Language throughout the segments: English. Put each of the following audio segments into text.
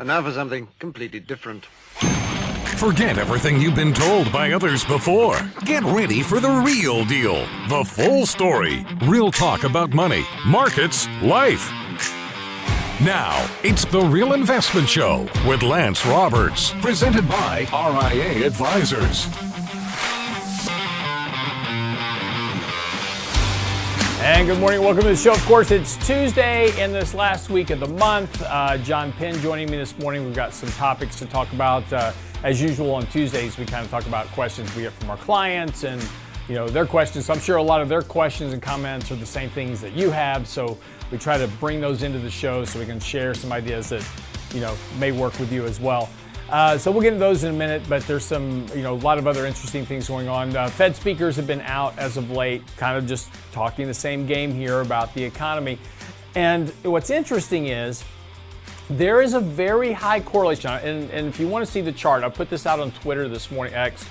And now for something completely different. Forget everything you've been told by others before. Get ready for the real deal, the full story. Real talk about money, markets, life. Now, it's The Real Investment Show with Lance Roberts, presented by RIA Advisors. And good morning, welcome to the show. Of course, it's Tuesday in this last week of the month. John Penn joining me this morning. We've got some topics to talk about. As usual on Tuesdays, we kind of talk about questions we get from our clients and their questions. So I'm sure a lot of their questions and comments are the same things that you have. So we try to bring those into the show so we can share some ideas that may work with you as well. So we'll get into those in a minute, but there's some, a lot of other interesting things going on. Fed speakers have been out as of late, kind of just talking the same game here about the economy. And what's interesting is there is a very high correlation, and if you want to see the chart, I put this out on Twitter this morning, X.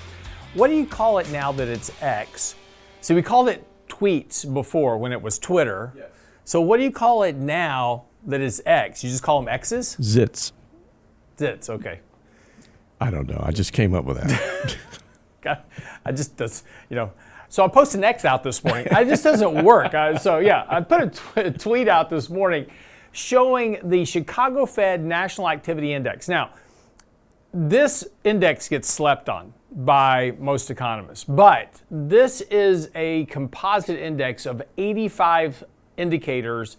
What do you call it now that it's X? So we called it tweets before when it was Twitter. Yes. So what do you call it now that it's X? You just call them X's? Zits. Zits, okay. I don't know. I just came up with that. So I posted an X out this morning. It just doesn't work. I put a tweet out this morning showing the Chicago Fed National Activity Index. Now, this index gets slept on by most economists, but this is a composite index of 85 indicators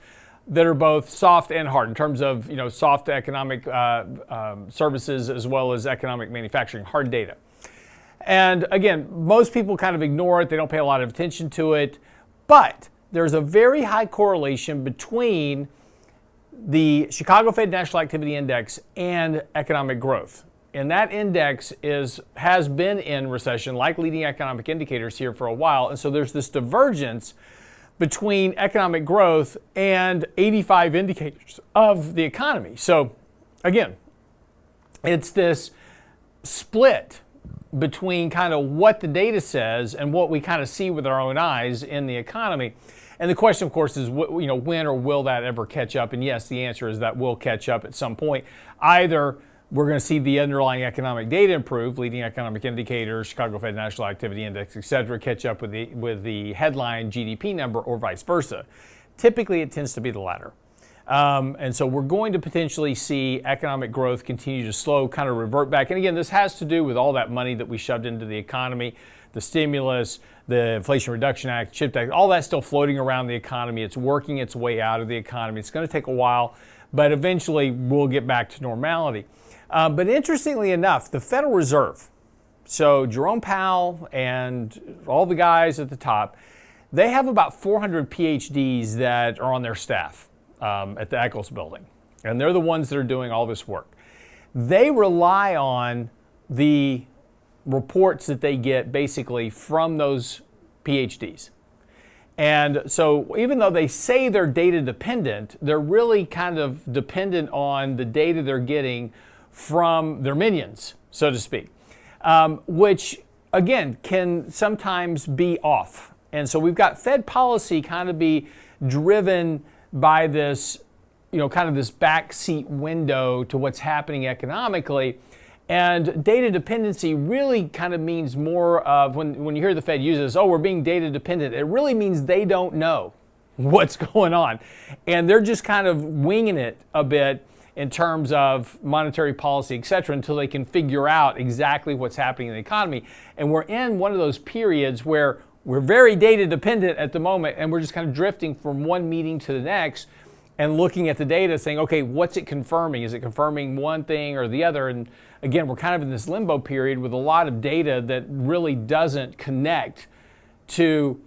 that are both soft and hard in terms of soft economic services as well as economic manufacturing, hard data. And again, most people kind of ignore it. They don't pay a lot of attention to it. But there's a very high correlation between the Chicago Fed National Activity Index and economic growth. And that index has been in recession, like leading economic indicators here for a while. And so there's this divergence between economic growth and 85 indicators of the economy. So again, it's this split between kind of what the data says and what we kind of see with our own eyes in the economy. And the question, of course, is when or will that ever catch up? And yes, the answer is that will catch up at some point. Either we're going to see the underlying economic data improve, leading economic indicators, Chicago Fed National Activity Index, et cetera, catch up with the headline GDP number, or vice versa. Typically, it tends to be the latter. And so we're going to potentially see economic growth continue to slow, kind of revert back. And again, this has to do with all that money that we shoved into the economy, the stimulus, the Inflation Reduction Act, CHIPS Act, all that's still floating around the economy. It's working its way out of the economy. It's going to take a while, but eventually we'll get back to normality. But interestingly enough, the Federal Reserve, so Jerome Powell and all the guys at the top, they have about 400 PhDs that are on their staff at the Eccles building. And they're the ones that are doing all this work. They rely on the reports that they get basically from those PhDs. And so even though they say they're data dependent, they're really kind of dependent on the data they're getting from their minions, so to speak, which again can sometimes be off. And so we've got Fed policy kind of be driven by this, kind of this backseat window to what's happening economically. And data dependency really kind of means more of, when you hear the Fed use this, we're being data dependent, it really means they don't know what's going on. And they're just kind of winging it a bit in terms of monetary policy, et cetera, until they can figure out exactly what's happening in the economy. And we're in one of those periods where we're very data dependent at the moment, and we're just kind of drifting from one meeting to the next and looking at the data saying, okay, what's it confirming? Is it confirming one thing or the other? And again, we're kind of in this limbo period with a lot of data that really doesn't connect to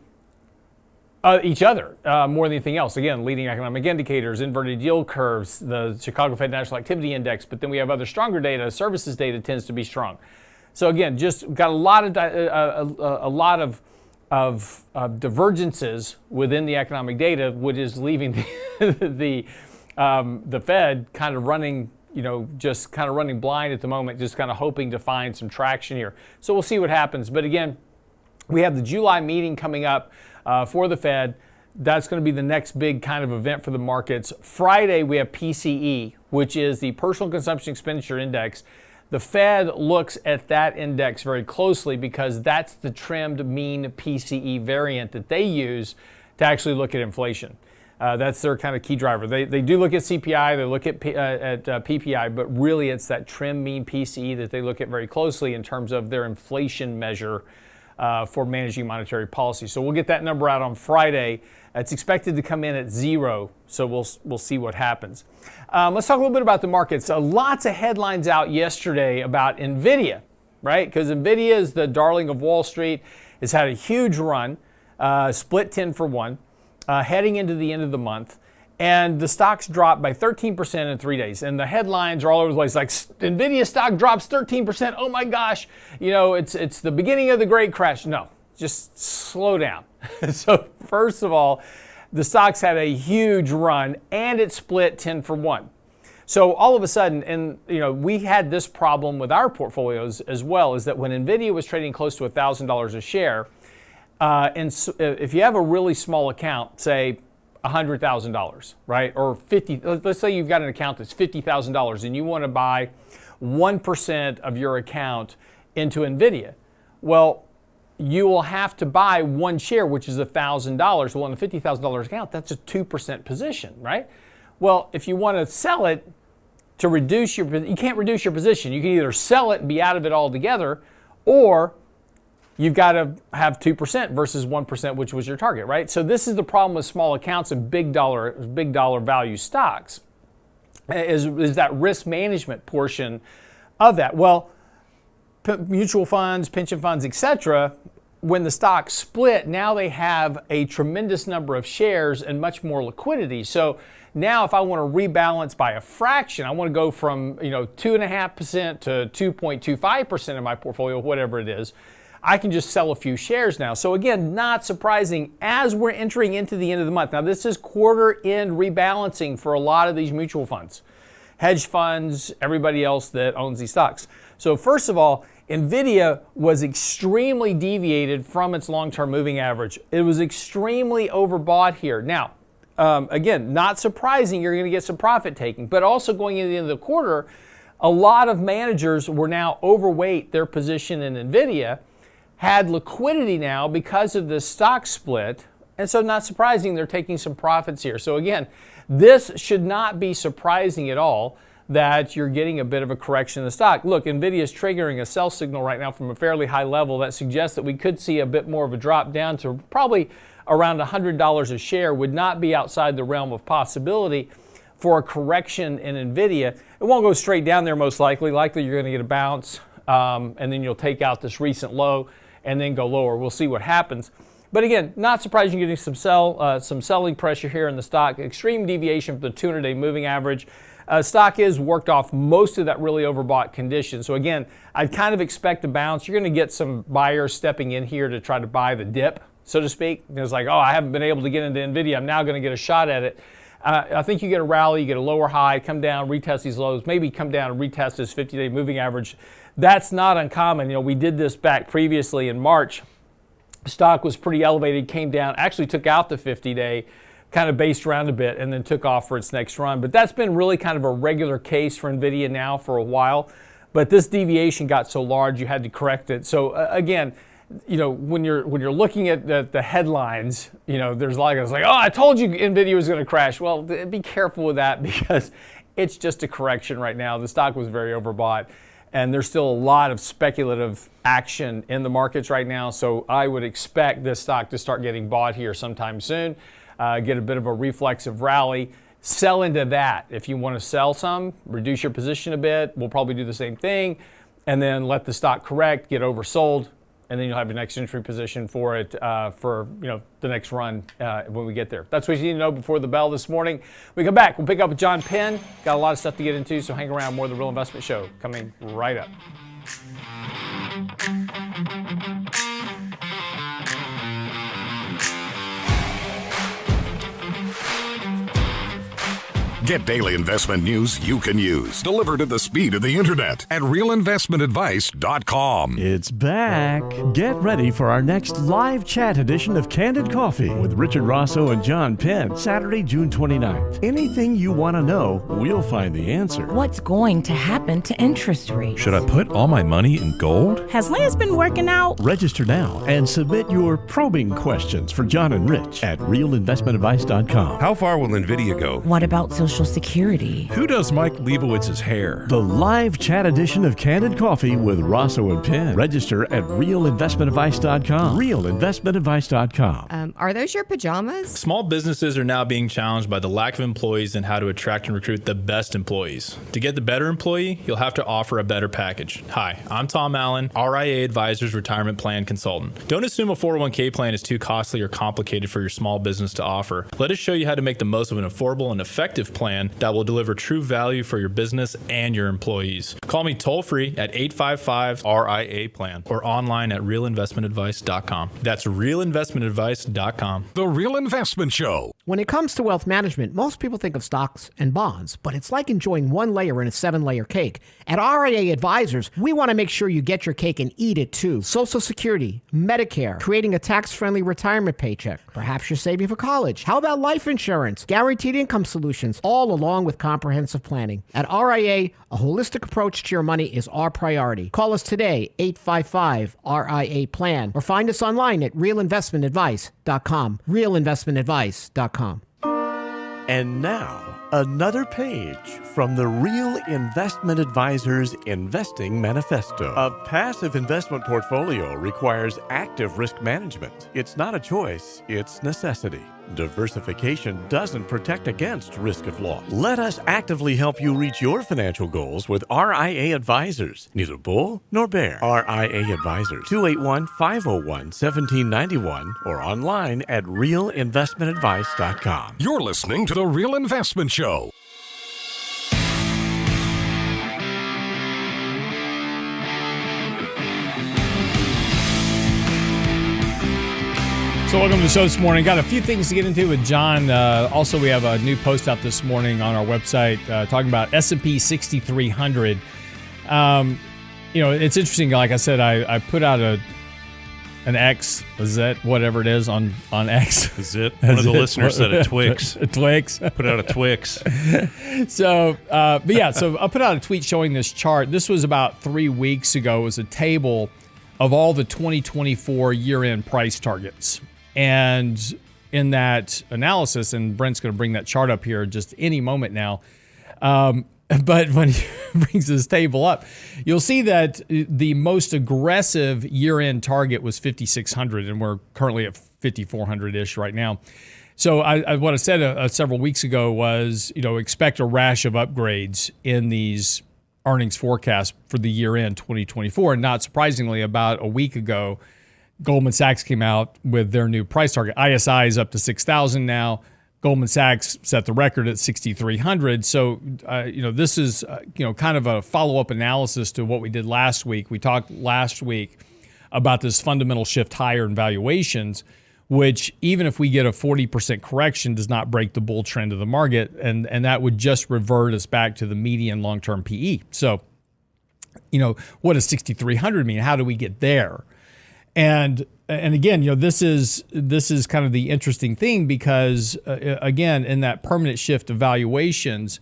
each other more than anything else. Again, leading economic indicators, inverted yield curves, the Chicago Fed National Activity Index, but then we have other stronger data. Services data tends to be strong. So again, just got a lot of divergences within the economic data, which is leaving the Fed kind of running, just kind of running blind at the moment, just kind of hoping to find some traction here. So we'll see what happens. But again, we have the July meeting coming up for the Fed. That's going to be the next big kind of event for the markets. Friday, we have PCE, which is the Personal Consumption Expenditure Index. The Fed looks at that index very closely because that's the trimmed mean PCE variant that they use to actually look at inflation. That's their kind of key driver. They do look at CPI, they look at PPI, but really it's that trimmed mean PCE that they look at very closely in terms of their inflation measure for managing monetary policy. So we'll get that number out on Friday. It's expected to come in at 0, so we'll see what happens. Let's talk a little bit about the markets. Lots of headlines out yesterday about Nvidia, right? Because Nvidia is the darling of Wall Street. It's had a huge run, split 10 for 1, heading into the end of the month. And the stocks dropped by 13% in 3 days. And the headlines are all over the place, like Nvidia stock drops 13%. Oh my gosh, it's the beginning of the great crash. No, just slow down. So first of all, the stocks had a huge run and it split 10 for 1. So all of a sudden, and we had this problem with our portfolios as well, is that when Nvidia was trading close to $1,000 a share, and so if you have a really small account, say $100,000, right? Or 50, let's say you've got an account that's $50,000 and you want to buy 1% of your account into Nvidia. Well, you will have to buy one share, which is $1,000. Well, in a $50,000 account, that's a 2% position, right? Well, if you want to sell it to reduce you can't reduce your position. You can either sell it and be out of it altogether, or you've got to have 2% versus 1%, which was your target, right? So this is the problem with small accounts and big dollar value stocks, is that risk management portion of that. Well, mutual funds, pension funds, etc., when the stock split, now they have a tremendous number of shares and much more liquidity. So now if I want to rebalance by a fraction, I want to go from 2.5% to 2.25% of my portfolio, whatever it is, I can just sell a few shares now. So again, not surprising as we're entering into the end of the month. Now this is quarter end rebalancing for a lot of these mutual funds, hedge funds, everybody else that owns these stocks. So first of all, Nvidia was extremely deviated from its long-term moving average. It was extremely overbought here. Now, again, not surprising, you're going to get some profit taking, but also going into the end of the quarter, a lot of managers were now overweight their position in Nvidia, had liquidity now because of the stock split, and so not surprising they're taking some profits here. So again, this should not be surprising at all that you're getting a bit of a correction in the stock. Look, Nvidia is triggering a sell signal right now from a fairly high level that suggests that we could see a bit more of a drop down to probably around $100 a share. Would not be outside the realm of possibility for a correction in Nvidia. It won't go straight down there most likely. Likely you're going to get a bounce and then you'll take out this recent low and then go lower. We'll see what happens. But again, not surprising you're getting some selling pressure here in the stock. Extreme deviation from the 200-day moving average. Stock is worked off most of that really overbought condition. So again, I'd kind of expect a bounce. You're going to get some buyers stepping in here to try to buy the dip, so to speak. It's like, oh, I haven't been able to get into Nvidia. I'm now going to get a shot at it. I think you get a rally, you get a lower high, come down, retest these lows, maybe come down and retest this 50-day moving average. That's not uncommon. You know, we did this back previously in March. Stock was pretty elevated, came down, actually took out the 50-day, kind of based around a bit, and then took off for its next run. But that's been really kind of a regular case for Nvidia now for a while. But this deviation got so large, you had to correct it. So again, you know, when you're looking at the headlines, you know, there's like it's like, oh, I told you Nvidia was going to crash. Well, be careful with that because it's just a correction right now. The stock was very overbought, and there's still a lot of speculative action in the markets right now. So I would expect this stock to start getting bought here sometime soon. Get a bit of a reflexive rally. Sell into that. If you want to sell some, reduce your position a bit. We'll probably do the same thing, and then let the stock correct, get oversold, and then you'll have your next entry position for it for the next run when we get there. That's what you need to know before the bell this morning. When we come back, we'll pick up with John Penn. Got a lot of stuff to get into, so hang around. More of the Real Investment Show coming right up. Get daily investment news you can use, delivered at the speed of the internet at realinvestmentadvice.com. It's back. Get ready for our next live chat edition of Candid Coffee with Richard Rosso and John Penn, Saturday, June 29th. Anything you want to know, we'll find the answer. What's going to happen to interest rates? Should I put all my money in gold? Has Lance been working out? Register now and submit your probing questions for John and Rich at realinvestmentadvice.com. How far will Nvidia go? What about Social Security? Who does Mike Leibowitz's hair? The live chat edition of Candid Coffee with Rosso and Penn. Register at realinvestmentadvice.com. Realinvestmentadvice.com. Are those your pajamas? Small businesses are now being challenged by the lack of employees and how to attract and recruit the best employees. To get the better employee, you'll have to offer a better package. Hi, I'm Tom Allen, RIA Advisors Retirement Plan Consultant. Don't assume a 401k plan is too costly or complicated for your small business to offer. Let us show you how to make the most of an affordable and effective plan that will deliver true value for your business and your employees. Call me toll-free at 855-RIA-PLAN or online at realinvestmentadvice.com. That's realinvestmentadvice.com. The Real Investment Show. When it comes to wealth management, most people think of stocks and bonds, but it's like enjoying one layer in a 7-layer cake. At RIA Advisors, we want to make sure you get your cake and eat it too. Social Security, Medicare, creating a tax-friendly retirement paycheck. Perhaps you're saving for college. How about life insurance, guaranteed income solutions, all along with comprehensive planning. At RIA, a holistic approach to your money is our priority. Call us today, 855-RIA-PLAN, or find us online at realinvestmentadvice.com. realinvestmentadvice.com. And now, another page from the Real Investment Advisors Investing Manifesto. A passive investment portfolio requires active risk management. It's not a choice, it's necessity. Diversification doesn't protect against risk of loss. Let us actively help you reach your financial goals with RIA Advisors. Neither bull nor bear. RIA Advisors, 281-501-1791 or online at realinvestmentadvice.com. You're listening to The Real Investment Show. So welcome to the show this morning. Got a few things to get into with John. Also, we have a new post out this morning on our website talking about S&P 6300. It's interesting. Like I said, I put out an X, a Z, whatever it is on X. A Zit. One of the listeners said a Twix. A Twix. Put out a Twix. So I put out a tweet showing this chart. This was about 3 weeks ago. It was a table of all the 2024 year-end price targets. And in that analysis, and Brent's going to bring that chart up here just any moment now, but when he brings this table up, you'll see that the most aggressive year-end target was 5,600, and we're currently at 5,400-ish right now. So what I said several weeks ago was, expect a rash of upgrades in these earnings forecasts for the year-end 2024. And not surprisingly, about a week ago, Goldman Sachs came out with their new price target. ISI is up to 6,000 now. Goldman Sachs set the record at 6,300. So, this is, kind of a follow-up analysis to what we did last week. We talked last week about this fundamental shift higher in valuations, which even if we get a 40% correction, does not break the bull trend of the market. And that would just revert us back to the median long-term PE. So, what does 6,300 mean? How do we get there? And again, this is kind of the interesting thing because again, in that permanent shift of valuations,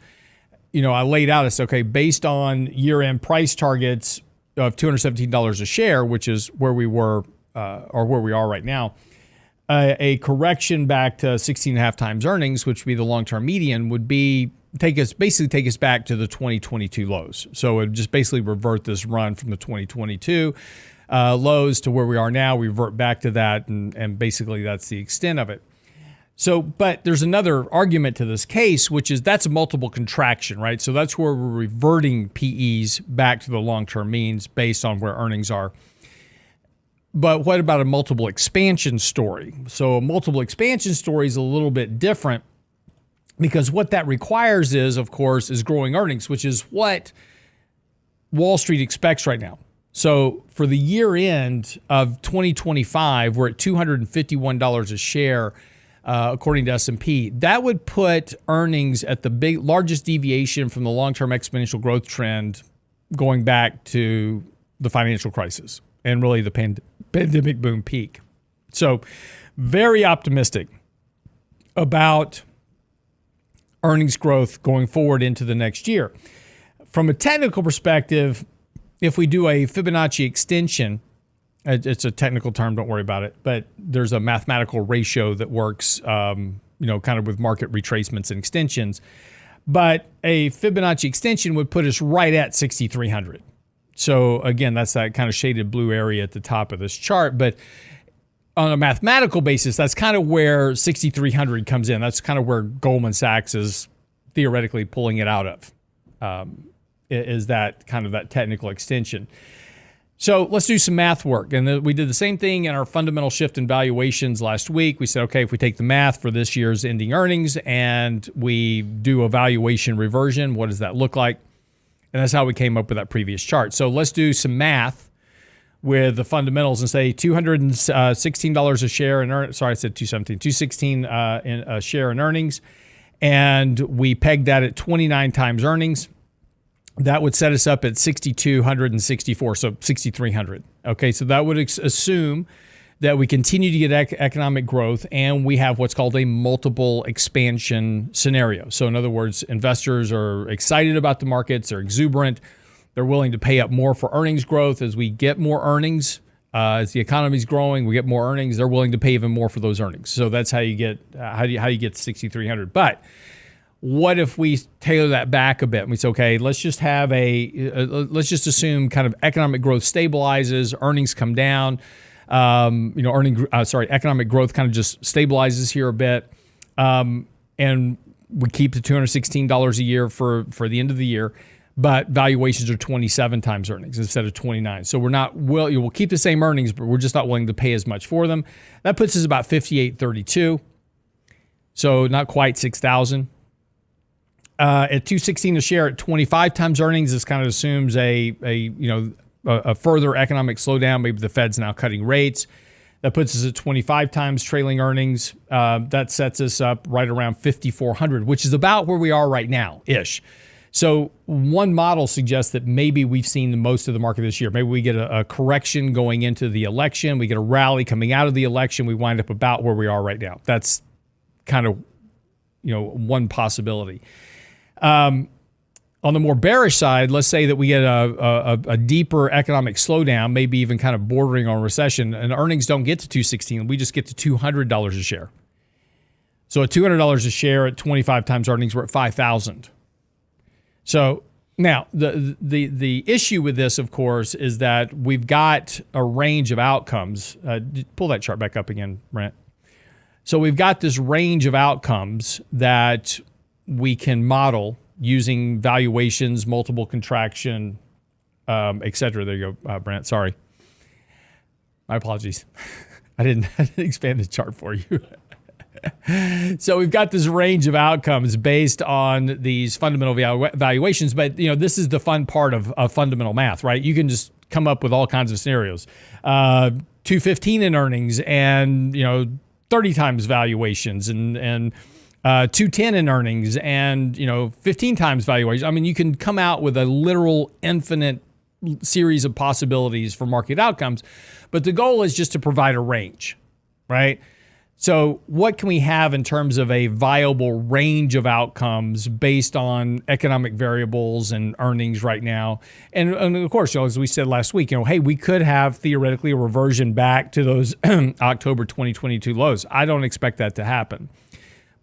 I laid out, I said, okay, based on year-end price targets of $217 a share, which is where we were or where we are right now, a correction back to 16.5 times earnings, which would be the long-term median, would be take us back to the 2022 lows. So it would just basically revert this run from the 2022 lows to where we are now. We revert back to that, and basically that's the extent of it. So, but there's another argument to this case, which is that's a multiple contraction, right? So that's where we're reverting PEs back to the long-term means based on where earnings are. But what about a multiple expansion story? So a multiple expansion story is a little bit different because what that requires is, of course, is growing earnings, which is what Wall Street expects right now. So for the year end of 2025, we're at $251 a share, according to S&P. That would put earnings at the largest deviation from the long-term exponential growth trend going back to the financial crisis and really the pandemic boom peak. So very optimistic about earnings growth going forward into the next year. From a technical perspective, if we do a Fibonacci extension, it's a technical term, don't worry about it, but there's a mathematical ratio that works, kind of with market retracements and extensions. But a Fibonacci extension would put us right at 6,300. So again, that's that kind of shaded blue area at the top of this chart. But on a mathematical basis, that's kind of where 6,300 comes in. That's kind of where Goldman Sachs is theoretically pulling it out of. Is that kind of that technical extension. So let's do some math work. And we did the same thing in our fundamental shift in valuations last week. We said, okay, if we take the math for this year's ending earnings and we do a valuation reversion, what does that look like? And that's how we came up with that previous chart. So let's do some math with the fundamentals and say $216 a share in earnings. Sorry, I said 217, 216 a share in earnings. And we pegged that at 29 times earnings. That would set us up at 6,264, so 6,300. Okay, so that would assume that we continue to get economic growth and we have what's called a multiple expansion scenario. So in other words, investors are excited about the markets, they're exuberant, they're willing to pay up more for earnings growth. As we get more earnings, as the economy's growing, we get more earnings, they're willing to pay even more for those earnings. So that's how you get how you get to 6,300. But what if we tailor that back a bit and we say, okay, let's just have let's just assume kind of economic growth stabilizes, earnings come down, economic growth kind of just stabilizes here a bit, and we keep the $216 a year for the end of the year, but valuations are 27 times earnings instead of 29. So we'll keep the same earnings, but we're just not willing to pay as much for them. That puts us about 58.32. So not quite 6,000. At $216 a share at 25 times earnings, this kind of assumes a further economic slowdown. Maybe the Fed's now cutting rates. That puts us at 25 times trailing earnings. That sets us up right around 5,400, which is about where we are right now-ish. So one model suggests that maybe we've seen the most of the market this year. Maybe we get a correction going into the election. We get a rally coming out of the election. We wind up about where we are right now. That's kind of, one possibility. On the more bearish side, let's say that we get a deeper economic slowdown, maybe even kind of bordering on recession, and earnings don't get to $216. We just get to $200 a share. So at $200 a share at 25 times earnings, we're at $5,000. So now the issue with this, of course, is that we've got a range of outcomes. Pull that chart back up again, Brent. So we've got this range of outcomes that we can model using valuations, multiple contraction, et cetera. There you go, Brent. Sorry. My apologies. I didn't expand the chart for you. So we've got this range of outcomes based on these fundamental valuations, but this is the fun part of fundamental math, right? You can just come up with all kinds of scenarios. 215 in earnings and 30 times valuations and 210 in earnings and 15 times valuation. I mean, you can come out with a literal infinite series of possibilities for market outcomes, but the goal is just to provide a range, right? So what can we have in terms of a viable range of outcomes based on economic variables and earnings right now? And of course, as we said last week, hey, we could have theoretically a reversion back to those October 2022 lows. I don't expect that to happen.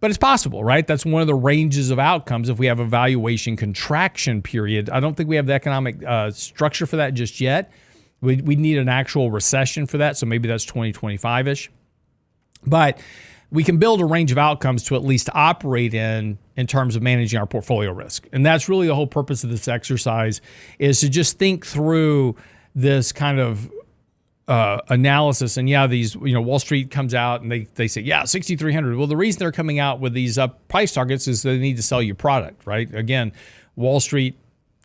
But it's possible, right? That's one of the ranges of outcomes if we have a valuation contraction period. I don't think we have the economic structure for that just yet. We need an actual recession for that, so maybe that's 2025-ish. But we can build a range of outcomes to at least operate in terms of managing our portfolio risk. And that's really the whole purpose of this exercise, is to just think through this kind of analysis. And these, Wall Street comes out and they say, 6,300. Well, the reason they're coming out with these price targets is they need to sell you product, right? Again, Wall Street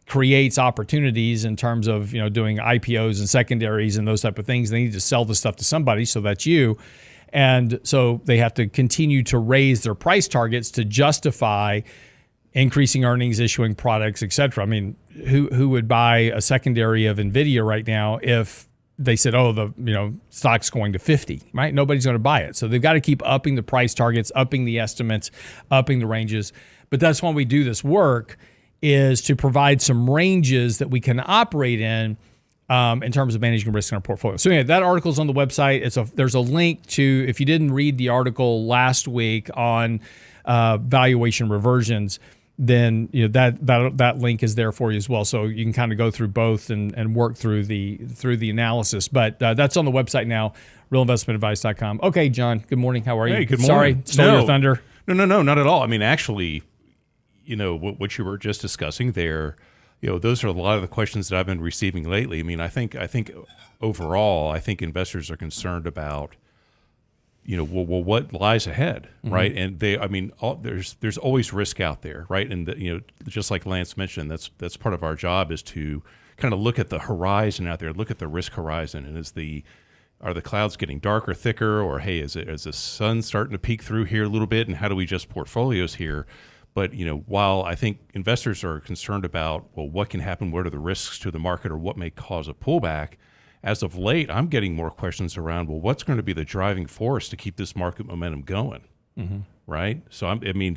creates opportunities in terms of, doing IPOs and secondaries and those type of things. They need to sell the stuff to somebody, so that's you. And so they have to continue to raise their price targets to justify increasing earnings, issuing products, et cetera. I mean, who would buy a secondary of Nvidia right now if they said, the stock's going to 50, right? Nobody's going to buy it. So they've got to keep upping the price targets, upping the estimates, upping the ranges. But that's why we do this work, is to provide some ranges that we can operate in terms of managing risk in our portfolio. So anyway, that article's on the website. There's a link to, if you didn't read the article last week on valuation reversions, then that link is there for you as well. So you can kind of go through both and work through the analysis. But that's on the website now, realinvestmentadvice.com. Okay, John, good morning. How are you? Hey, good morning. Sorry, stole your thunder. No, not at all. I mean, actually, what you were just discussing there, those are a lot of the questions that I've been receiving lately. I mean, I think overall, investors are concerned about, what lies ahead, right? And there's always risk out there, right? And just like Lance mentioned, that's part of our job, is to kind of look at the horizon out there, look at the risk horizon, and are the clouds getting darker, thicker, or hey, is the sun starting to peek through here a little bit, and how do we adjust portfolios here? But while I think investors are concerned about, well, what can happen, what are the risks to the market, or what may cause a pullback, as of late, I'm getting more questions around, well, what's going to be the driving force to keep this market momentum going, right? So we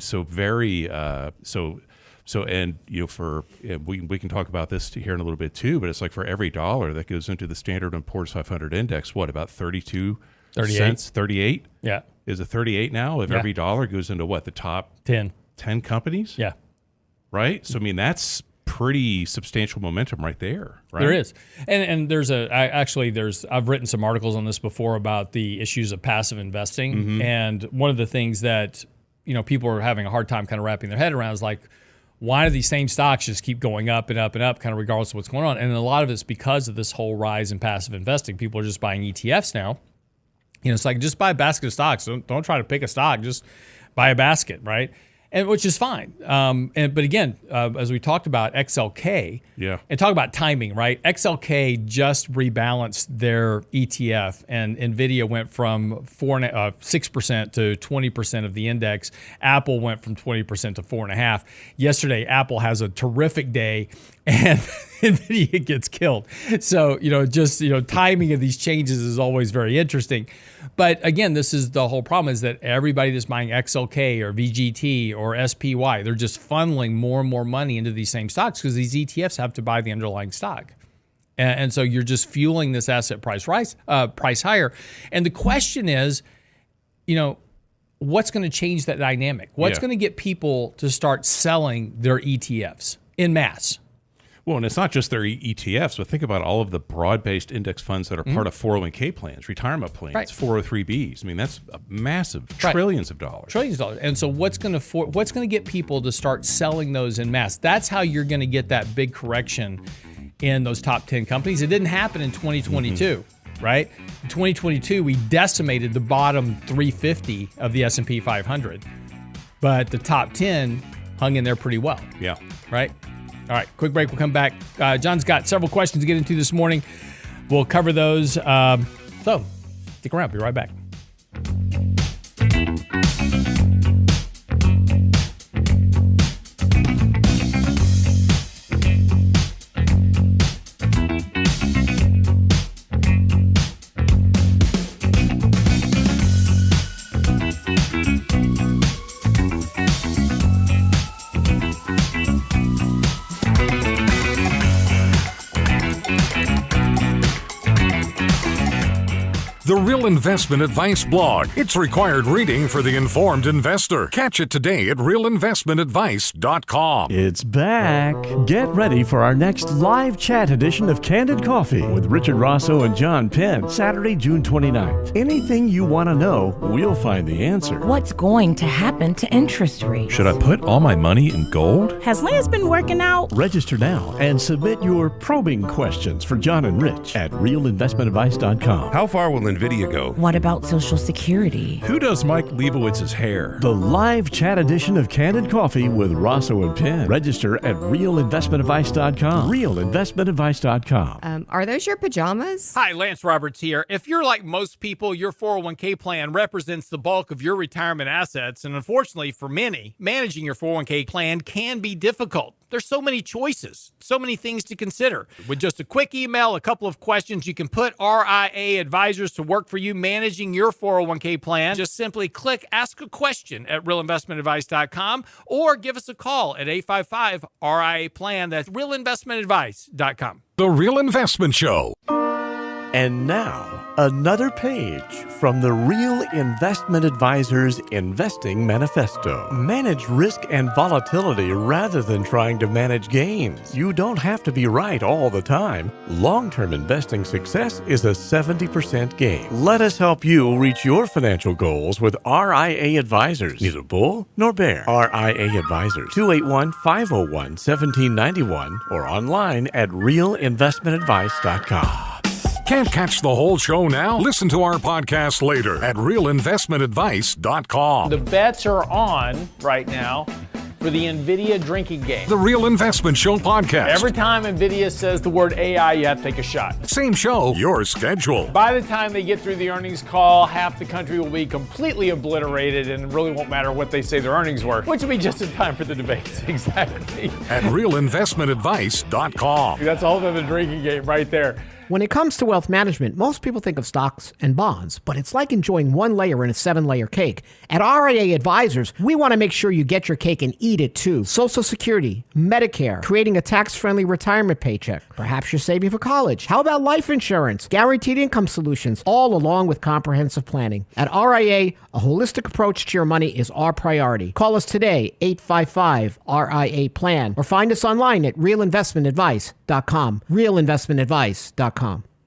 can talk about this here in a little bit too, but it's like for every dollar that goes into the Standard & Poor's 500 index, what, about 38 cents? 38? Yeah. Is it 38 now? If every dollar goes into what, the top 10 companies? Yeah. Right? So, I mean, that's pretty substantial momentum right there, right? There is. And I've written some articles on this before about the issues of passive investing. And one of the things that, people are having a hard time kind of wrapping their head around is like, why do these same stocks just keep going up and up and up, kind of regardless of what's going on? And a lot of it's because of this whole rise in passive investing. People are just buying ETFs now. It's like, just buy a basket of stocks. Don't try to pick a stock. Just buy a basket, right? and which is fine. But again, as we talked about XLK, and talk about timing, right? XLK just rebalanced their ETF, and Nvidia went from 6% to 20% of the index. Apple went from 20% to 4.5%. Yesterday, Apple has a terrific day, and Nvidia gets killed. So timing of these changes is always very interesting. But again, this is the whole problem, is that everybody that's buying XLK or VGT or SPY, they're just funneling more and more money into these same stocks because these ETFs have to buy the underlying stock. And so you're just fueling this asset price higher. And the question is, what's going to change that dynamic? What's going to get people to start selling their ETFs en masse? Well, and it's not just their ETFs, but think about all of the broad-based index funds that are part of 401k plans, retirement plans, 403bs. I mean, that's massive, trillions of dollars. Trillions of dollars. And so what's going to get people to start selling those en masse? That's how you're going to get that big correction in those top 10 companies. It didn't happen in 2022. Right? In 2022, we decimated the bottom 350 of the S&P 500, but the top 10 hung in there pretty well. Yeah. Right? All right, quick break. We'll come back. John's got several questions to get into this morning. We'll cover those. So stick around. Be right back. The Real Investment Advice blog. It's required reading for the informed investor. Catch it today at realinvestmentadvice.com. It's back. Get ready for our next live chat edition of Candid Coffee with Richard Rosso and John Penn, Saturday, June 29th. Anything you want to know, we'll find the answer. What's going to happen to interest rates? Should I put all my money in gold? Has Lance been working out? Register now and submit your probing questions for John and Rich at realinvestmentadvice.com. How far will Nvidia go? What about Social Security? Who does Mike Leibowitz's hair? The live chat edition of Candid Coffee with Rosso and Penn. Register at realinvestmentadvice.com. Realinvestmentadvice.com. Are those your pajamas? Hi, Lance Roberts here. If you're like most people, your 401k plan represents the bulk of your retirement assets. And unfortunately for many, managing your 401k plan can be difficult. There's so many choices, so many things to consider. With just a quick email, a couple of questions, you can put RIA advisors to work for you managing your 401k plan. Just simply click Ask a Question at realinvestmentadvice.com or give us a call at 855-RIA-PLAN. That's realinvestmentadvice.com. The Real Investment Show. And now, another page from the Real Investment Advisors Investing Manifesto. Manage risk and volatility rather than trying to manage gains. You don't have to be right all the time. Long-term investing success is a 70% gain. Let us help you reach your financial goals with RIA Advisors. Neither bull nor bear. RIA Advisors, 281-501-1791 or online at realinvestmentadvice.com. Can't catch the whole show now? Listen to our podcast later at realinvestmentadvice.com. The bets are on right now for the Nvidia drinking game. The Real Investment Show podcast. Every time Nvidia says the word AI, you have to take a shot. Same show, your schedule. By the time they get through the earnings call, half the country will be completely obliterated and it really won't matter what they say their earnings were, which will be just in time for the debates. Exactly. At realinvestmentadvice.com. That's a whole other drinking game right there. When it comes to wealth management, most people think of stocks and bonds, but it's like enjoying one layer in a 7-layer cake. At RIA Advisors, we want to make sure you get your cake and eat it too. Social Security, Medicare, creating a tax-friendly retirement paycheck. Perhaps you're saving for college. How about life insurance, guaranteed income solutions, all along with comprehensive planning. At RIA, a holistic approach to your money is our priority. Call us today, 855-RIA-PLAN, or find us online at realinvestmentadvice.com. Realinvestmentadvice.com.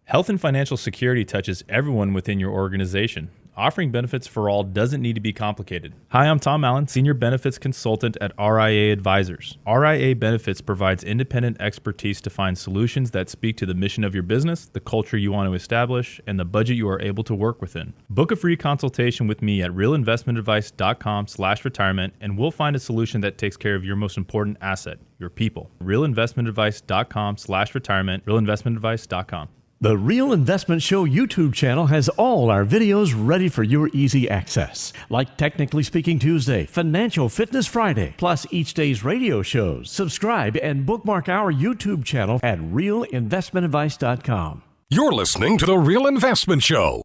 Health and financial security touches everyone within your organization. Offering benefits for all doesn't need to be complicated. Hi, I'm Tom Allen, Senior Benefits Consultant at RIA Advisors. RIA Benefits provides independent expertise to find solutions that speak to the mission of your business, the culture you want to establish, and the budget you are able to work within. Book a free consultation with me at realinvestmentadvice.com/retirement, and we'll find a solution that takes care of your most important asset, your people. realinvestmentadvice.com/retirement, realinvestmentadvice.com. The Real Investment Show YouTube channel has all our videos ready for your easy access, like Technically Speaking Tuesday, Financial Fitness Friday, plus each day's radio shows. Subscribe and bookmark our YouTube channel at realinvestmentadvice.com. You're listening to The Real Investment Show.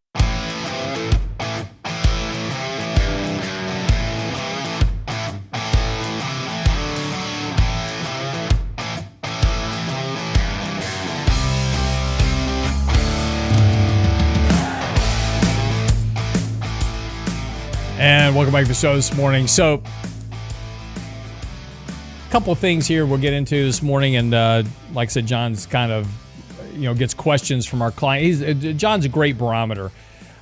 And welcome back to the show this morning. So, a couple of things here we'll get into this morning. And like I said, John's kind of, gets questions from our client. John's a great barometer.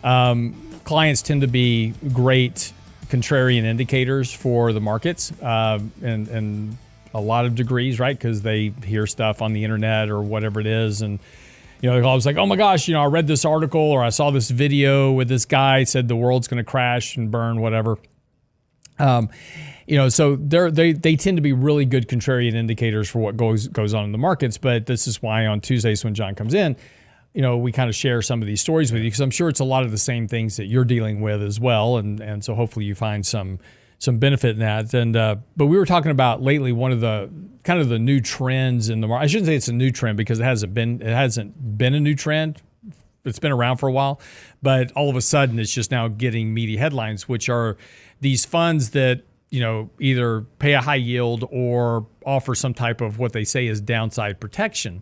Clients tend to be great contrarian indicators for the markets and a lot of degrees, right? Because they hear stuff on the internet or whatever it is. And I was like, oh my gosh, I read this article or I saw this video with this guy said the world's going to crash and burn, whatever. So they tend to be really good contrarian indicators for what goes on in the markets. But this is why on Tuesdays when John comes in, we kind of share some of these stories with you because I'm sure it's a lot of the same things that you're dealing with as well. And so hopefully you find some benefit in that. And but we were talking about lately one of the kind of the new trends in the market. I shouldn't say it's a new trend because it hasn't been a new trend. It's been around for a while, but all of a sudden it's just now getting meaty headlines, which are these funds that either pay a high yield or offer some type of what they say is downside protection.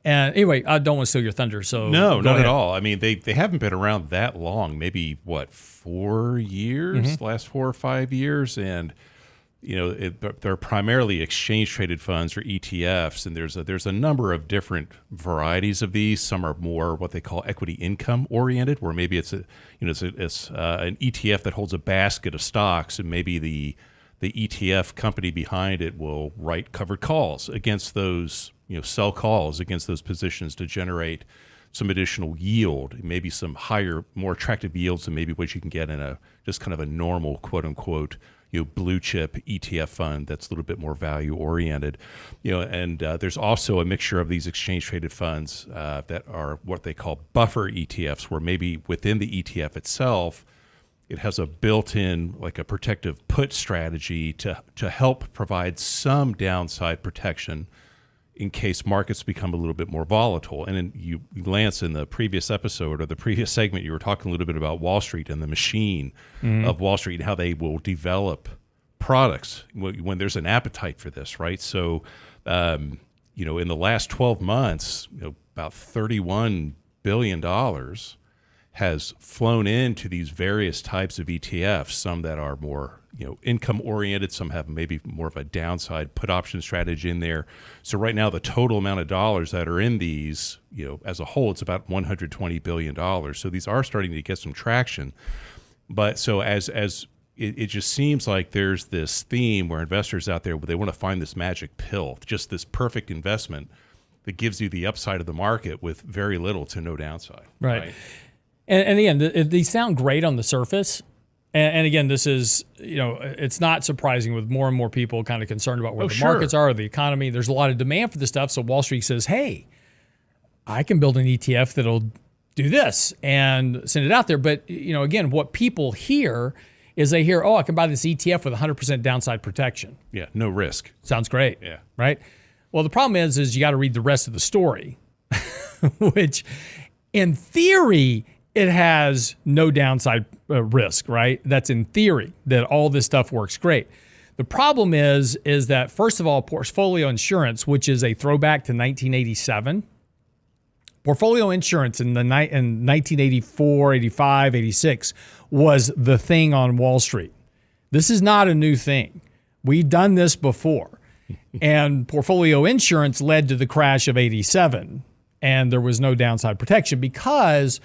And anyway, I don't want to steal your thunder. So no, not at all. I mean, they haven't been around that long. Maybe 4 years, last 4 or 5 years, and they're primarily exchange traded funds or ETFs. And there's a number of different varieties of these. Some are more what they call equity income oriented, where maybe it's an ETF that holds a basket of stocks, and maybe the ETF company behind it will write covered calls against those. Sell calls against those positions to generate some additional yield, maybe some higher, more attractive yields than maybe what you can get in a just kind of a normal, quote unquote, blue chip ETF fund that's a little bit more value oriented. And there's also a mixture of these exchange traded funds that are what they call buffer ETFs, where maybe within the ETF itself, it has a built-in, like a protective put strategy to help provide some downside protection in case markets become a little bit more volatile. And then Lance, in the previous episode or the previous segment, you were talking a little bit about Wall Street and the machine of Wall Street and how they will develop products when there's an appetite for this, right? So, in the last 12 months, about $31 billion has flown into these various types of ETFs, some that are more income oriented, some have maybe more of a downside put option strategy in there. So right now the total amount of dollars that are in these, as a whole, it's about $120 billion. So these are starting to get some traction. But so as it just seems like there's this theme where investors out there, they want to find this magic pill, just this perfect investment that gives you the upside of the market with very little to no downside. Right? And again, these sound great on the surface. And again, this is, it's not surprising with more and more people kind of concerned about where the markets are, the economy. There's a lot of demand for this stuff. So Wall Street says, hey, I can build an ETF that'll do this and send it out there. But, again, what people hear is they hear, I can buy this ETF with 100% downside protection. Yeah, no risk. Sounds great. Yeah. Right? Well, the problem is you got to read the rest of the story, which in theory, it has no downside risk, right? That's in theory, that all this stuff works great. The problem is that, first of all, portfolio insurance, which is a throwback to 1987, portfolio insurance in 1984, 85, 86 was the thing on Wall Street. This is not a new thing. We've done this before. And portfolio insurance led to the crash of 87, and there was no downside protection because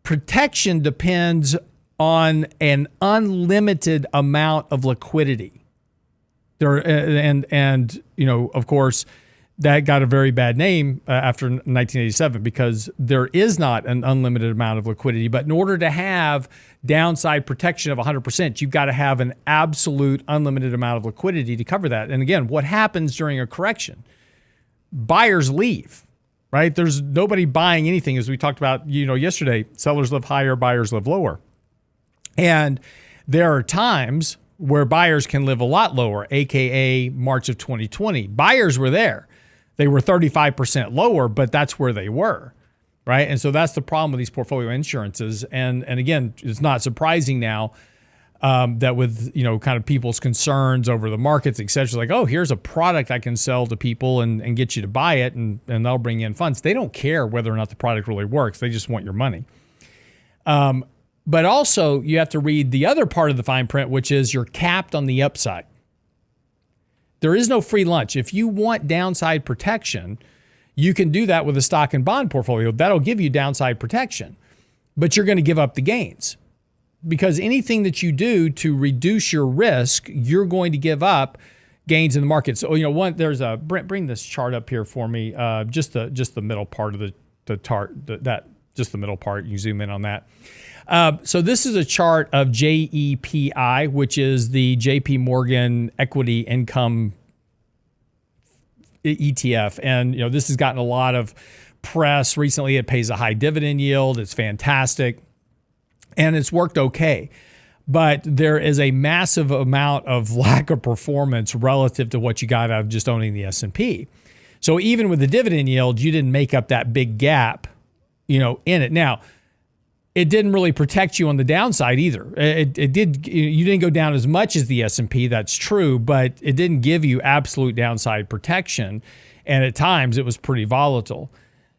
protection depends on an unlimited amount of liquidity. And of course, that got a very bad name after 1987 because there is not an unlimited amount of liquidity. But in order to have downside protection of 100%, you've got to have an absolute unlimited amount of liquidity to cover that. And again, what happens during a correction? Buyers leave, right? There's nobody buying anything, as we talked about, yesterday. Sellers live higher, buyers live lower. And there are times where buyers can live a lot lower, aka March of 2020. Buyers were there. They were 35% lower, but that's where they were, right? And so that's the problem with these portfolio insurances. And again, it's not surprising now that with, kind of people's concerns over the markets, et cetera, like, oh, here's a product I can sell to people and get you to buy it and they'll bring in funds. They don't care whether or not the product really works. They just want your money. But also you have to read the other part of the fine print, which is you're capped on the upside. There is no free lunch. If you want downside protection, you can do that with a stock and bond portfolio. That'll give you downside protection, but you're going to give up the gains because anything that you do to reduce your risk, you're going to give up gains in the market. So, there's a Brent, bring this chart up here for me. Just the middle part of the chart, just the middle part. You can zoom in on that. So this is a chart of JEPI, which is the JP Morgan Equity Income ETF. And, this has gotten a lot of press recently. It pays a high dividend yield. It's fantastic. And it's worked okay. But there is a massive amount of lack of performance relative to what you got out of just owning the S&P. So even with the dividend yield, you didn't make up that big gap, in it. Now, it didn't really protect you on the downside either. You didn't go down as much as the S&P, that's true, but it didn't give you absolute downside protection. And at times it was pretty volatile.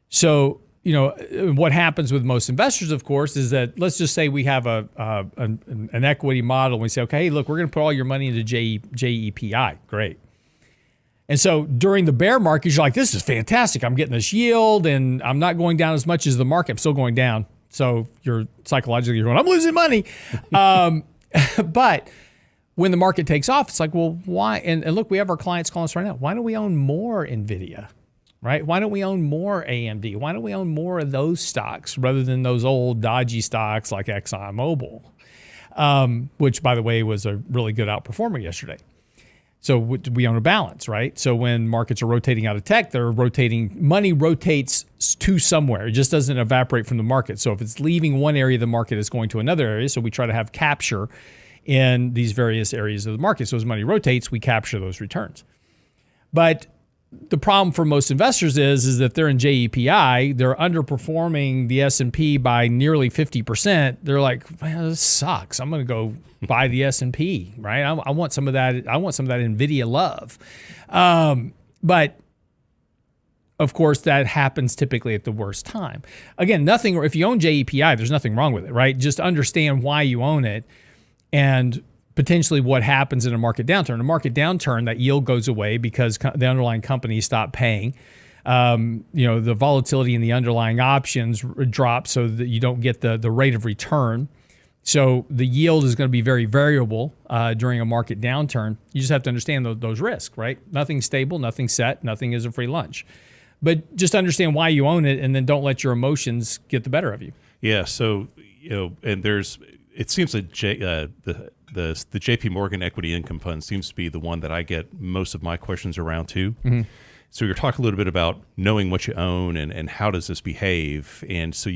So, what happens with most investors, of course, is that let's just say we have an equity model and we say, okay, hey, look, we're going to put all your money into JEPI. Great. And so during the bear market, you're like, this is fantastic. I'm getting this yield and I'm not going down as much as the market. I'm still going down. So you're psychologically going, I'm losing money. But when the market takes off, it's like, well, why? And look, we have our clients calling us right now. Why don't we own more Nvidia, right? Why don't we own more AMD? Why don't we own more of those stocks rather than those old dodgy stocks like ExxonMobil, which, by the way, was a really good outperformer yesterday. So we own a balance, right? So when markets are rotating out of tech, money rotates to somewhere. It just doesn't evaporate from the market. So if it's leaving one area of the market, it's going to another area. So we try to have capture in these various areas of the market. So as money rotates, we capture those returns. But the problem for most investors is that they're in JEPI, they're underperforming the S&P by nearly 50%. They're like, man, this sucks. I'm going to go buy the S&P, right? I want some of that. I want some of that Nvidia love. But of course, that happens typically at the worst time. Again, if you own JEPI, there's nothing wrong with it, right? Just understand why you own it and potentially what happens in a market downturn. In a market downturn, that yield goes away because the underlying companies stop paying. The volatility in the underlying options drop so that you don't get the rate of return. So the yield is going to be very variable during a market downturn. You just have to understand those risks, right? Nothing's stable, nothing's set, nothing is a free lunch. But just understand why you own it and then don't let your emotions get the better of you. Yeah, so, and it seems that the JP Morgan Equity Income Fund seems to be the one that I get most of my questions around too. Mm-hmm. So you're talking a little bit about knowing what you own and how does this behave. And so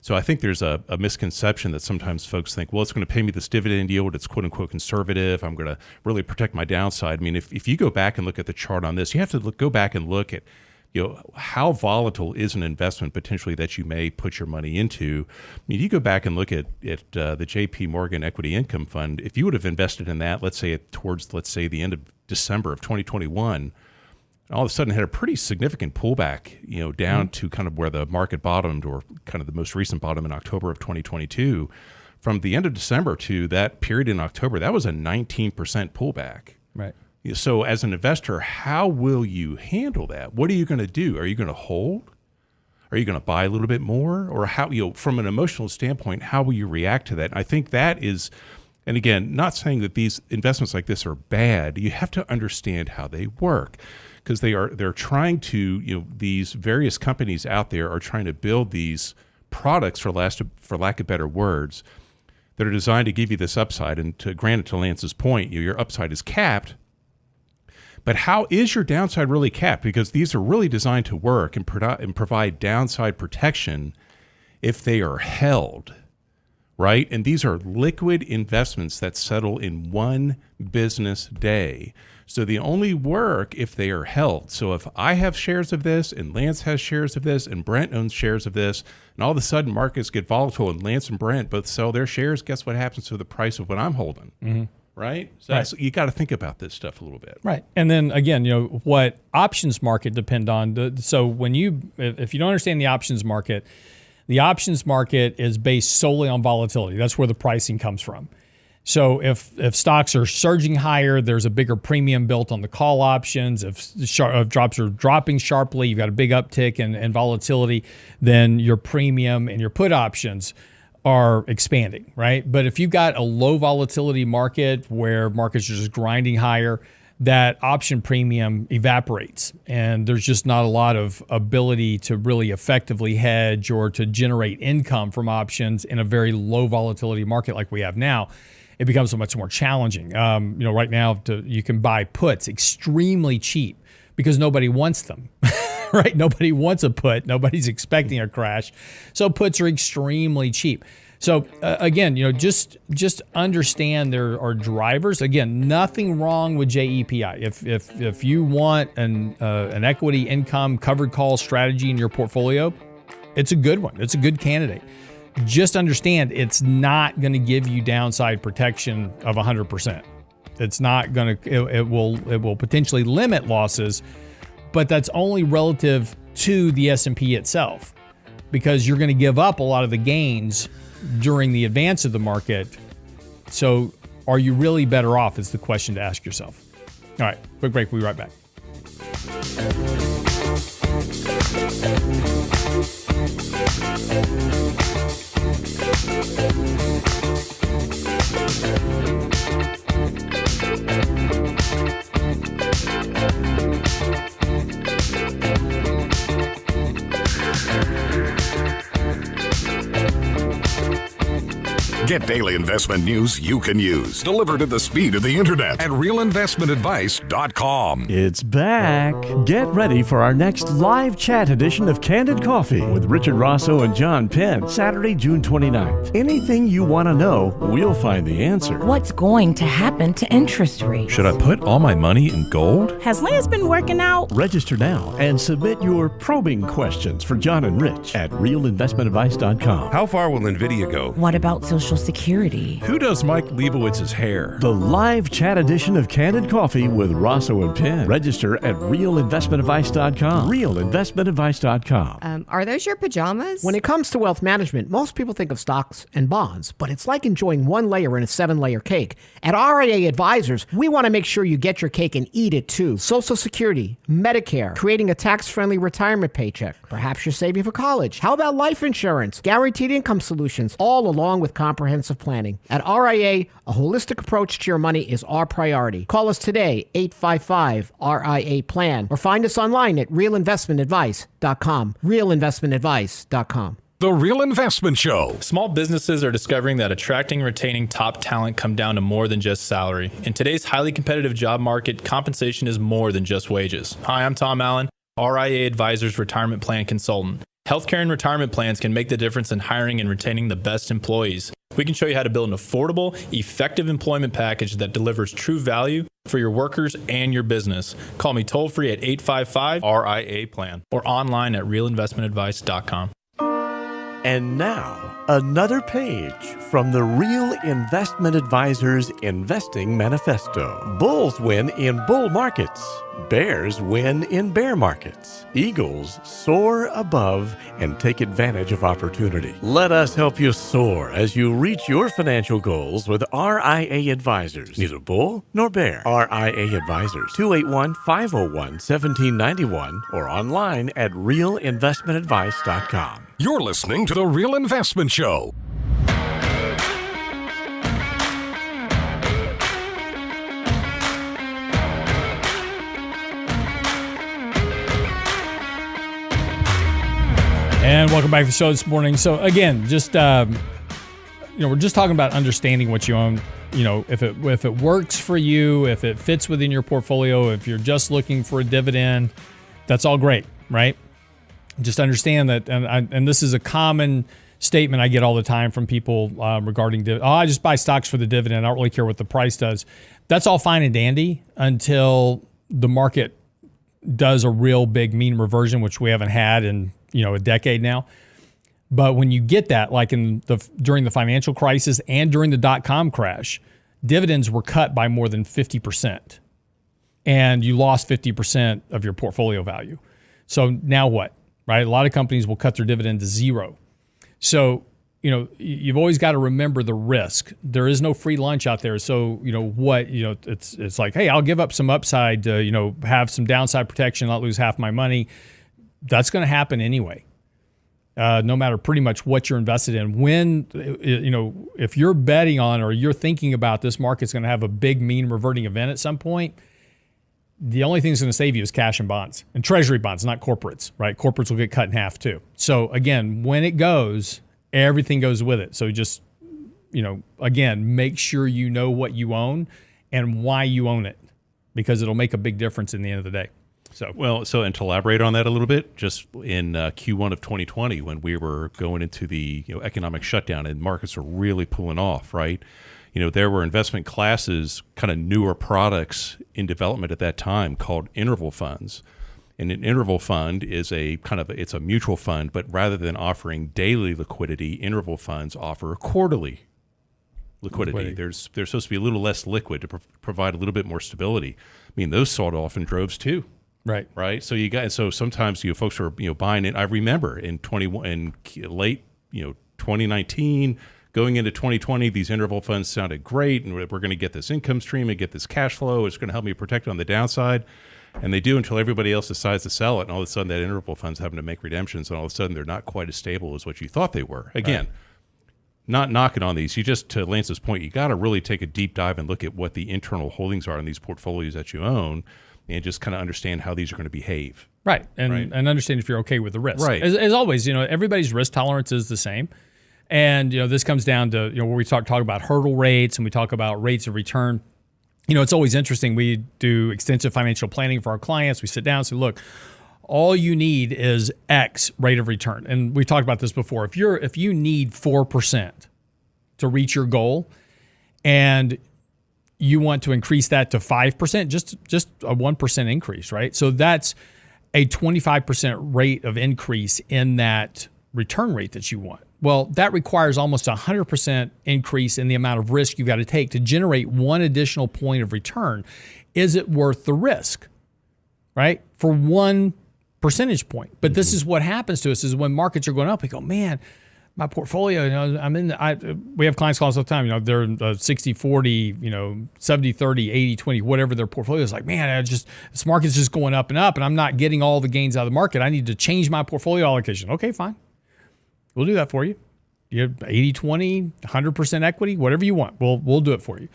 so I think there's a misconception that sometimes folks think, well, it's going to pay me this dividend yield. It's quote unquote conservative. I'm going to really protect my downside. I mean, if you go back and look at the chart on this, you have to go back and look at, how volatile is an investment potentially that you may put your money into. I mean, you go back and look at the JP Morgan Equity Income Fund. If you would have invested in that, let's say the end of December of 2021, all of a sudden had a pretty significant pullback, down to kind of where the market bottomed, or kind of the most recent bottom in October of 2022. From the end of December to that period in October, that was a 19% pullback. Right. So as an investor, how will you handle that? What are you going to do? Are you going to hold? Are you going to buy a little bit more? Or how, from an emotional standpoint, how will you react to that? And I think that is, and again, not saying that these investments like this are bad. You have to understand how they work, because they're trying to, these various companies out there are trying to build these products, for lack of better words, that are designed to give you this upside. And granted, to Lance's point, your upside is capped. But how is your downside really capped? Because these are really designed to work and provide downside protection if they are held, right? And these are liquid investments that settle in one business day. So they only work if they are held. So if I have shares of this, and Lance has shares of this, and Brent owns shares of this, and all of a sudden markets get volatile and Lance and Brent both sell their shares, guess what happens to the price of what I'm holding? Mm-hmm. Right? So you got to think about this stuff a little bit. Right. And then again, what options market depend on. So if you don't understand the options market is based solely on volatility. That's where the pricing comes from. So if stocks are surging higher, there's a bigger premium built on the call options. If drops are dropping sharply, you've got a big uptick in volatility, then your premium and your put options are expanding, right? But if you've got a low volatility market where markets are just grinding higher, that option premium evaporates, and there's just not a lot of ability to really effectively hedge or to generate income from options in a very low volatility market like we have now. It becomes so much more challenging. Right now you can buy puts extremely cheap because nobody wants them. Right? Nobody wants a put. Nobody's expecting a crash. So puts are extremely cheap. So again, just understand there are drivers. Again, nothing wrong with JEPI. If you want an equity income covered call strategy in your portfolio, it's a good one. It's a good candidate. Just understand it's not going to give you downside protection of 100%. It's not going to. It will potentially limit losses. But that's only relative to the S&P itself, because you're going to give up a lot of the gains during the advance of the market. So are you really better off is the question to ask yourself. All right, quick break. We'll be right back. Get daily investment news you can use, delivered at the speed of the internet at realinvestmentadvice.com. It's back. Get ready for our next live chat edition of Candid Coffee with Richard Rosso and John Penn, Saturday, June 29th. Anything you want to know, we'll find the answer. What's going to happen to interest rates? Should I put all my money in gold? Has Lance been working out? Register now and submit your probing questions for John and Rich at realinvestmentadvice.com. How far will Nvidia go? What about Social Security? Who does Mike Leibowitz's hair? The live chat edition of Candid Coffee with Rosso and Penn. Register at realinvestmentadvice.com. Realinvestmentadvice.com. Are those your pajamas? When it comes to wealth management, most people think of stocks and bonds, but it's like enjoying one layer in a 7-layer cake. At RIA Advisors, we want to make sure you get your cake and eat it too. Social Security, Medicare, creating a tax-friendly retirement paycheck. Perhaps you're saving for college. How about life insurance, guaranteed income solutions, all along with comprehensive planning. At RIA, a holistic approach to your money is our priority. Call us today, 855-RIA-PLAN, or find us online at realinvestmentadvice.com. Realinvestmentadvice.com. The Real Investment Show. Small businesses are discovering that attracting and retaining top talent come down to more than just salary. In today's highly competitive job market, compensation is more than just wages. Hi, I'm Tom Allen, RIA Advisors Retirement Plan Consultant. Healthcare and retirement plans can make the difference in hiring and retaining the best employees. We can show you how to build an affordable, effective employment package that delivers true value for your workers and your business. Call me toll free at 855-RIA-PLAN or online at realinvestmentadvice.com. And now, another page from the Real Investment Advisors Investing Manifesto. Bulls win in bull markets. Bears win in bear markets. Eagles soar above and take advantage of opportunity. Let us help you soar as you reach your financial goals with RIA Advisors. Neither bull nor bear. RIA Advisors, 281-501-1791 or online at realinvestmentadvice.com. You're listening to The Real Investment Show. And welcome back to the show this morning. So again, just we're just talking about understanding what you own. You know, if it works for you, if it fits within your portfolio, if you're just looking for a dividend, that's all great, right? Just understand that, and this is a common statement I get all the time from people regarding I just buy stocks for the dividend. I don't really care what the price does. That's all fine and dandy until the market does a real big mean reversion, which we haven't had in a decade now. But when you get that, like during the financial crisis and during the .com crash, dividends were cut by more than 50%, and you lost 50% of your portfolio value. So now what, right? A lot of companies will cut their dividend to zero. So, you've always got to remember the risk. There is no free lunch out there. So, it's like, hey, I'll give up some upside to, have some downside protection, not lose half my money. That's going to happen anyway, no matter pretty much what you're invested in. When, if you're betting on or you're thinking about this market's going to have a big mean reverting event at some point, the only thing that's going to save you is cash and bonds and treasury bonds, not corporates, right? Corporates will get cut in half too. So again, when it goes, everything goes with it. So just, again, make sure you know what you own and why you own it, because it'll make a big difference in the end of the day. So and to elaborate on that a little bit, just in Q1 of 2020, when we were going into the economic shutdown and markets were really pulling off, right? There were investment classes, kind of newer products in development at that time called interval funds. And an interval fund is it's a mutual fund, but rather than offering daily liquidity, interval funds offer quarterly liquidity. They're supposed to be a little less liquid to provide a little bit more stability. I mean, those sold off in droves too. Right. So sometimes sometimes folks are buying it. I remember in late 2019, going into 2020, these interval funds sounded great, and we're going to get this income stream and get this cash flow. It's going to help me protect on the downside, and they do until everybody else decides to sell it, and all of a sudden that interval fund's having to make redemptions, and all of a sudden they're not quite as stable as what you thought they were. Again, not knocking on these. To Lance's point, you got to really take a deep dive and look at what the internal holdings are in these portfolios that you own, and just kind of understand how these are going to behave. Right. And understand if you're okay with the risk. Right. As always, everybody's risk tolerance is the same. And, this comes down to, where we talk about hurdle rates and we talk about rates of return. It's always interesting. We do extensive financial planning for our clients. We sit down and say, look, all you need is X rate of return. And we talked about this before. If you need 4% to reach your goal, and you want to increase that to 5%, just a 1% increase, right? So that's a 25% rate of increase in that return rate that you want. Well, that requires almost 100% increase in the amount of risk you've got to take to generate one additional point of return. Is it worth the risk, right? For 1 percentage point. But this is what happens to us is when markets are going up, we go, man, my portfolio, we have clients call us all the time, they're 60-40, 70-30, 80-20, whatever their portfolio is like, man, this market's just going up and up and I'm not getting all the gains out of the market. I need to change my portfolio allocation. Okay, fine. We'll do that for you. You have 80-20, 100% equity, whatever you want. We'll do it for you.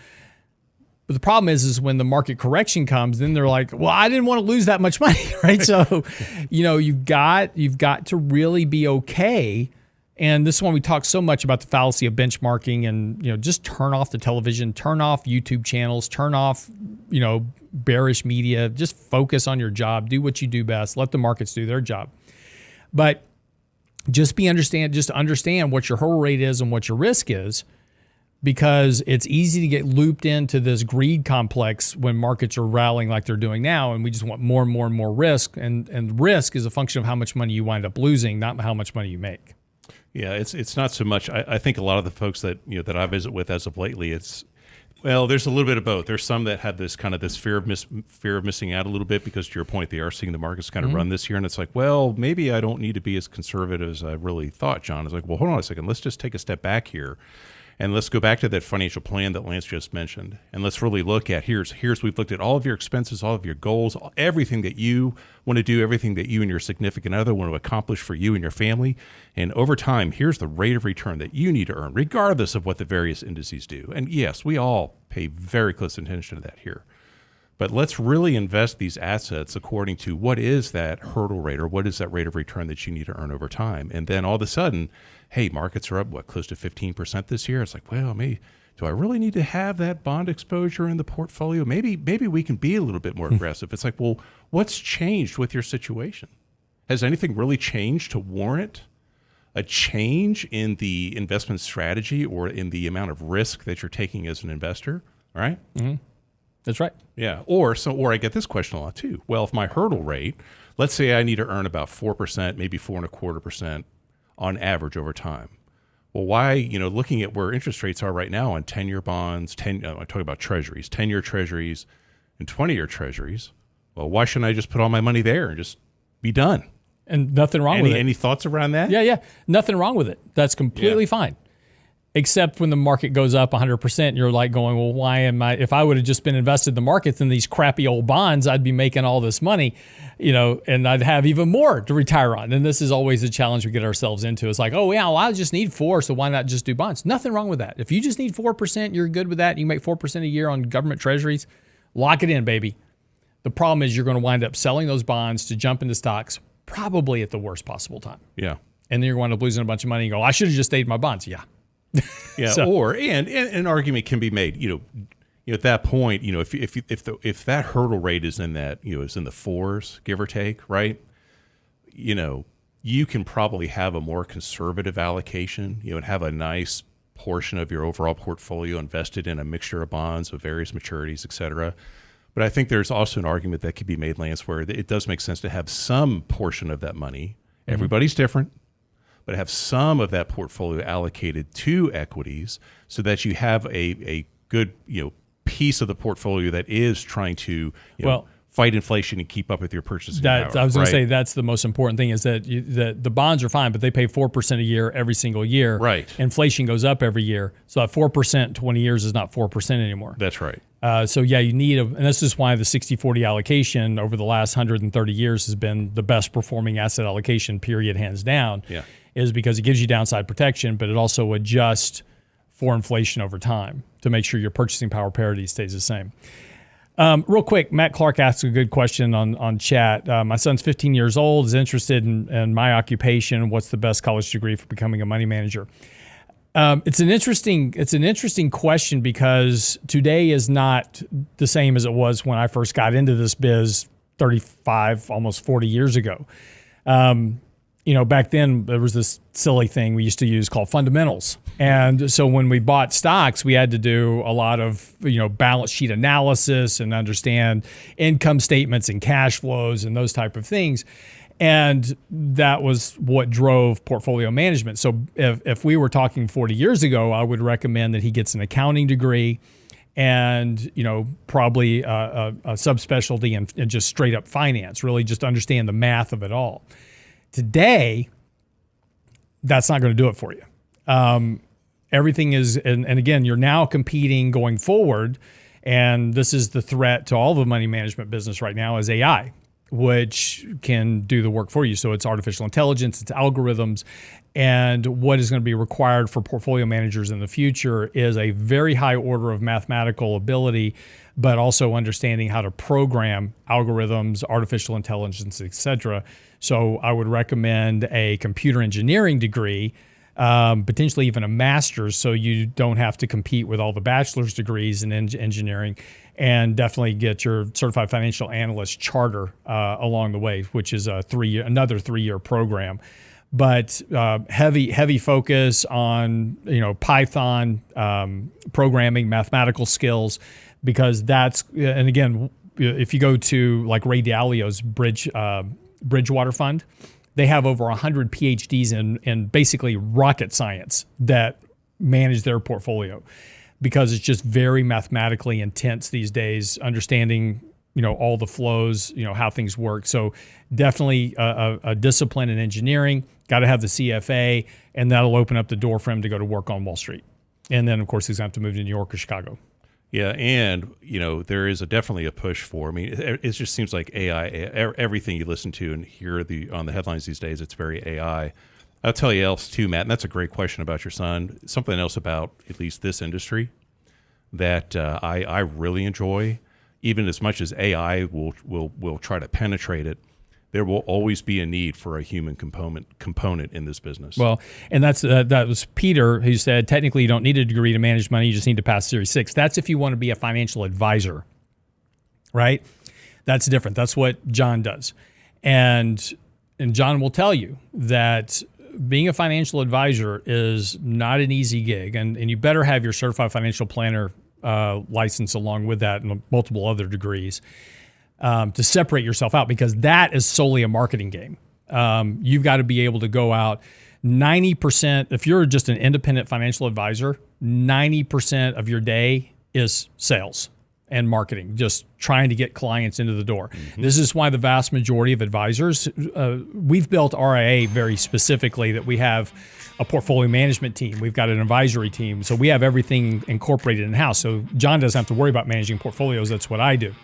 But the problem is when the market correction comes, then they're like, well, I didn't want to lose that much money, right? So, you've got to really be okay. And this is when we talk so much about the fallacy of benchmarking and, just turn off the television, turn off YouTube channels, turn off, bearish media, just focus on your job, do what you do best, let the markets do their job. But just understand what your hurdle rate is and what your risk is, because it's easy to get looped into this greed complex when markets are rallying like they're doing now, and we just want more and more and more risk. And risk is a function of how much money you wind up losing, not how much money you make. Yeah, it's not so much. I think a lot of the folks that that I visit with as of lately, there's a little bit of both. There's some that have this fear of missing out a little bit because, to your point, they are seeing the markets kind of run this year, and it's like, well, maybe I don't need to be as conservative as I really thought, John. It's like, well, hold on a second. Let's just take a step back here, and let's go back to that financial plan that Lance just mentioned, and let's really look at here's we've looked at all of your expenses, all of your goals, everything that you want to do, everything that you and your significant other want to accomplish for you and your family, and over time, here's the rate of return that you need to earn, regardless of what the various indices do. And yes, we all pay very close attention to that here. But let's really invest these assets according to what is that hurdle rate or what is that rate of return that you need to earn over time. And then all of a sudden, hey, markets are up, close to 15% this year? It's like, well, maybe, do I really need to have that bond exposure in the portfolio? Maybe we can be a little bit more aggressive. It's like, well, what's changed with your situation? Has anything really changed to warrant a change in the investment strategy or in the amount of risk that you're taking as an investor? All right? Mm-hmm. That's right. Yeah. Or I get this question a lot too. Well, if my hurdle rate, let's say I need to earn about 4%, maybe 4.25% on average over time. Well, why, looking at where interest rates are right now on 10-year bonds, I'm talking about treasuries, 10-year treasuries and 20-year treasuries. Well, why shouldn't I just put all my money there and just be done? And nothing wrong with it. Any thoughts around that? Yeah. Nothing wrong with it. That's completely fine. Except when the market goes up 100%, you're like going, well, why am I? If I would have just been invested in the markets in these crappy old bonds, I'd be making all this money, and I'd have even more to retire on. And this is always a challenge we get ourselves into. It's like, oh, yeah, well, I just need 4%, so why not just do bonds? Nothing wrong with that. If you just need 4%, you're good with that. You make 4% a year on government treasuries, lock it in, baby. The problem is you're going to wind up selling those bonds to jump into stocks probably at the worst possible time. Yeah. And then you're going to losing a bunch of money and go, I should have just stayed in my bonds. Yeah. Yeah, and an argument can be made. At that point, if that hurdle rate is in that is in the 4s, give or take, right? You can probably have a more conservative allocation, and have a nice portion of your overall portfolio invested in a mixture of bonds of various maturities, et cetera. But I think there's also an argument that could be made, Lance, where it does make sense to have some portion of that money. Mm-hmm. Everybody's different. But have some of that portfolio allocated to equities so that you have a good piece of the portfolio that is trying to fight inflation and keep up with your purchasing power. I was going to say that's the most important thing is that the bonds are fine, but they pay 4% a year every single year. Right. Inflation goes up every year, so that 4% 20 years is not 4% anymore. That's right. So yeah, you need and this is why the 60-40 allocation over the last 130 years has been the best performing asset allocation period, hands down. Yeah. Is because it gives you downside protection, but it also adjusts for inflation over time to make sure your purchasing power parity stays the same. Real quick, Matt Clark asks a good question on chat. My son's 15 years old, is interested in my occupation. What's the best college degree for becoming a money manager? It's an interesting question because today is not the same as it was when I first got into this biz 35, almost 40 years ago. Back then there was this silly thing we used to use called fundamentals. And so when we bought stocks, we had to do a lot of, balance sheet analysis and understand income statements and cash flows and those type of things. And that was what drove portfolio management. So if we were talking 40 years ago, I would recommend that he gets an accounting degree and, probably a subspecialty in just straight up finance, really just understand the math of it all. Today, that's not going to do it for you. Everything is, and again, you're now competing going forward, and this is the threat to all the money management business right now is AI, which can do the work for you. So it's artificial intelligence, it's algorithms, and what is going to be required for portfolio managers in the future is a very high order of mathematical ability, but also understanding how to program algorithms, artificial intelligence, et cetera. So I would recommend a computer engineering degree, potentially even a master's, so you don't have to compete with all the bachelor's degrees in engineering, and definitely get your certified financial analyst charter along the way, which is another 3-year program. But heavy focus on Python, programming, mathematical skills, because that's, and again, if you go to like Ray Dalio's Bridgewater Fund, They have over 100 PhDs in basically rocket science that manage their portfolio, because it's just very mathematically intense these days, understanding, all the flows, how things work. So definitely a discipline in engineering, got to have the CFA, and that'll open up the door for him to go to work on Wall Street. And then, of course, he's going to have to move to New York or Chicago. Yeah, and there is definitely a push for. I mean, it just seems like AI. Everything you listen to and hear on the headlines these days, it's very AI. I'll tell you else too, Matt, and that's a great question about your son. Something else about at least this industry that I really enjoy, even as much as AI will try to penetrate it. There will always be a need for a human component in this business. Well, and that was Peter who said, technically you don't need a degree to manage money, you just need to pass Series 6. That's if you want to be a financial advisor, right? That's different. That's what John does. And John will tell you that being a financial advisor is not an easy gig, and you better have your certified financial planner license along with that and multiple other degrees. To separate yourself out, because that is solely a marketing game. You've got to be able to go out 90%. If you're just an independent financial advisor, 90% of your day is sales and marketing, just trying to get clients into the door. Mm-hmm. This is why the vast majority of advisors, we've built RIA very specifically, that we have a portfolio management team. We've got an advisory team. So we have everything incorporated in-house. So John doesn't have to worry about managing portfolios. That's what I do.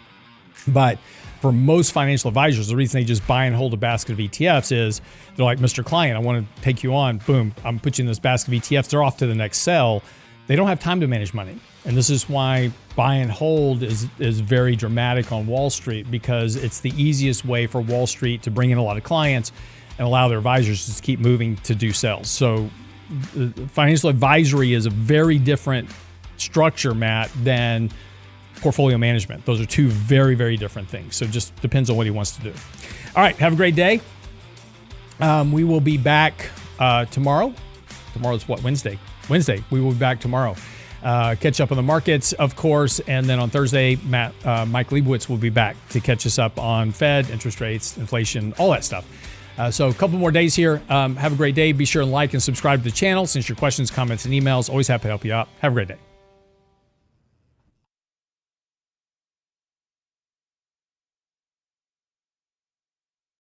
But for most financial advisors, the reason they just buy and hold a basket of ETFs is they're like, Mr. Client, I want to take you on. Boom, I'm putting you in this basket of ETFs. They're off to the next sell. They don't have time to manage money. And this is why buy and hold is very dramatic on Wall Street, because it's the easiest way for Wall Street to bring in a lot of clients and allow their advisors to just keep moving to do sales. So financial advisory is a very different structure, Matt, than portfolio management. Those are two very, very different things. So just depends on what he wants to do. All right, have a great day. We will be back tomorrow. Tomorrow's what, Wednesday? Wednesday. We will be back tomorrow. Catch up on the markets, of course, and then on Thursday, Mike Leibowitz will be back to catch us up on Fed, interest rates, inflation, all that stuff. So a couple more days here. Have a great day. Be sure and like and subscribe to the channel. Since your questions, comments, and emails, always happy to help you out. Have a great day.